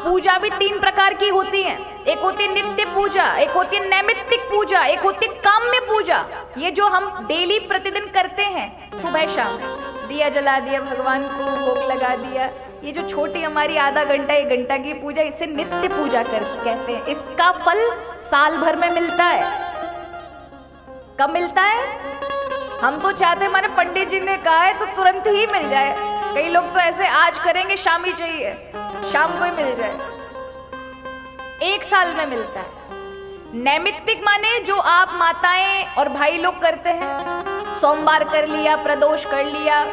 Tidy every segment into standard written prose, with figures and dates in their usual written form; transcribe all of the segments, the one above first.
पूजा भी 3 प्रकार की होती है। एक होती है नित्य पूजा, एक होती है नैमित्तिक पूजा, एक होती है काम्य पूजा। ये जो हम डेली प्रतिदिन करते हैं, सुबह शाम दिया जला दिया, भगवान को भोग लगा दिया, ये जो छोटी हमारी आधा घंटा 1 घंटा की पूजा, इसे नित्य पूजा कहते हैं। इसका फल साल भर में मिलता है। कब मिलता है? हम तो चाहते हैं, हमारे पंडित जी ने कहा है तो तुरंत ही मिल जाए। कई लोग तो ऐसे आज करेंगे शाम ही चाहिए, शाम को ही मिल जाए। 1 साल में मिलता है। नैमित्तिक माने जो आप माताएं और भाई लोग करते हैं, सोमवार कर लिया, प्रदोष कर लिया,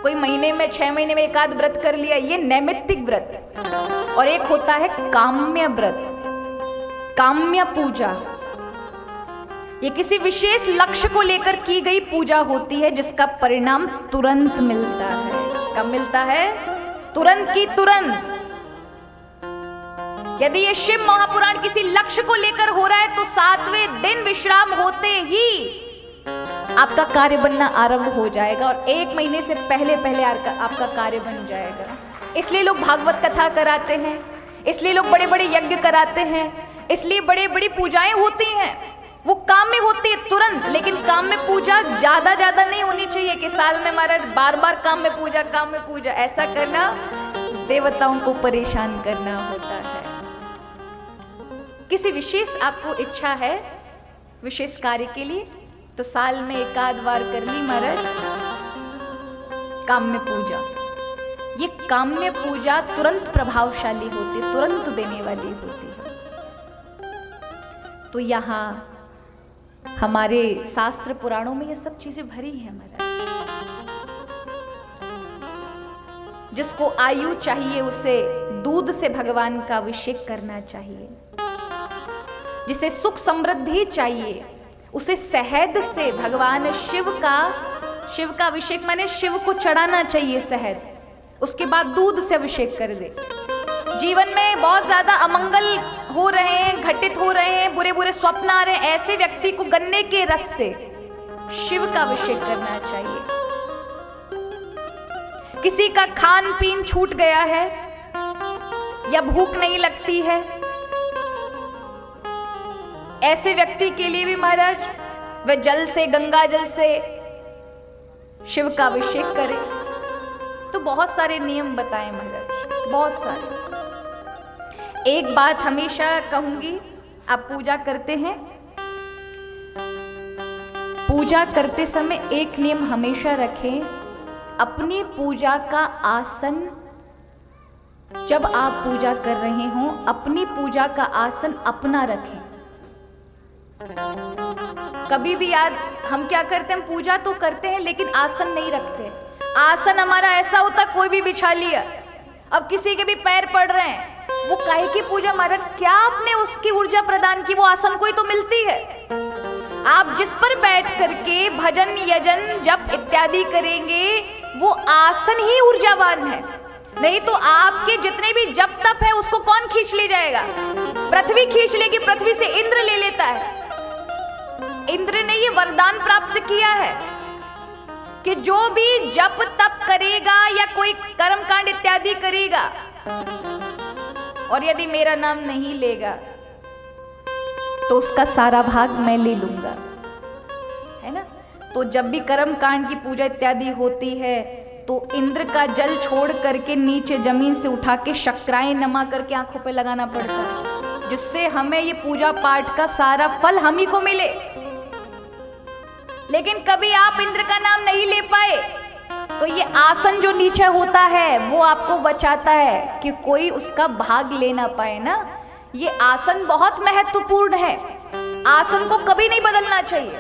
कोई महीने में 6 महीने में एक आध व्रत कर लिया, ये नैमित्तिक व्रत। और एक होता है काम्य व्रत, काम्य पूजा। ये किसी विशेष लक्ष्य को लेकर की गई पूजा होती है, जिसका परिणाम तुरंत मिलता है। कब मिलता है? तुरंत की तुरंत। यदि ये शिव महापुराण किसी लक्ष्य को लेकर हो रहा है तो 7वें दिन विश्राम होते ही आपका कार्य बनना आरंभ हो जाएगा और 1 महीने से पहले पहले आपका कार्य बन जाएगा। इसलिए लोग भागवत कथा कराते हैं, इसलिए लोग बड़े बड़े यज्ञ कराते हैं, इसलिए बड़ी बड़ी पूजाएं होती हैं। वो काम में होती है तुरंत, लेकिन काम में पूजा ज्यादा नहीं होनी चाहिए कि साल में हमारा बार बार काम में पूजा। ऐसा करना देवताओं को परेशान करना होता है। किसी विशेष आपको इच्छा है विशेष कार्य के लिए, तो साल में 1 आध बार कर ली महाराज काम्य पूजा। ये काम्य पूजा तुरंत प्रभावशाली होती है, तुरंत देने वाली होती है। तो यहाँ हमारे शास्त्र पुराणों में ये सब चीजें भरी हैं महाराज। जिसको आयु चाहिए उसे दूध से भगवान का अभिषेक करना चाहिए, जिसे सुख समृद्धि चाहिए उसे शहद से भगवान शिव का अभिषेक माने शिव को चढ़ाना चाहिए शहद, उसके बाद दूध से अभिषेक कर दे। जीवन में बहुत ज्यादा अमंगल हो रहे हैं, घटित हो रहे हैं, बुरे बुरे स्वप्न आ रहे हैं, ऐसे व्यक्ति को गन्ने के रस से शिव का अभिषेक करना चाहिए। किसी का खान पीन छूट गया है या भूख नहीं लगती है, ऐसे व्यक्ति के लिए भी महाराज वह जल से, गंगा जल से शिव का अभिषेक करे। तो बहुत सारे नियम बताए महाराज, बहुत सारे। एक बात हमेशा कहूंगी, आप पूजा करते हैं, पूजा करते समय एक नियम हमेशा रखें, अपनी पूजा का आसन, जब आप पूजा कर रहे हो अपनी पूजा का आसन अपना रखें। कभी भी याद, हम क्या करते हैं, पूजा तो करते हैं लेकिन आसन नहीं रखते। आसन हमारा ऐसा होता कोई भी बिछा लिया, अब किसी के भी पैर पड़ रहे हैं, वो काहे की पूजा महाराज, क्या आपने उसकी ऊर्जा प्रदान की, वो आसन को ही तो मिलती है। आप जिस पर बैठ करके भजन यजन जप इत्यादि करेंगे वो आसन ही ऊर्जावान है। नहीं तो आपके जितने भी जप तप है उसको कौन खींच ले जाएगा? पृथ्वी खींच लेगी, पृथ्वी से इंद्र ले लेता है। इंद्र ने ये वरदान प्राप्त किया है कि जो भी जप तप करेगा या कोई कर्म कांड इत्यादि करेगा और यदि मेरा नाम नहीं लेगा तो उसका सारा भाग मैं ले लूंगा, है ना। तो जब भी कर्म कांड की पूजा इत्यादि होती है तो इंद्र का जल छोड़ करके नीचे जमीन से उठा के शक्राएं नमा करके आंखों पे लगाना पड़ता है, जिससे हमें ये पूजा पाठ का सारा फल हम ही को मिले। लेकिन कभी आप इंद्र का नाम नहीं ले पाए तो ये आसन जो नीचे होता है वो आपको बचाता है कि कोई उसका भाग ले ना पाए ना। ये आसन बहुत महत्वपूर्ण है, आसन को कभी नहीं बदलना चाहिए।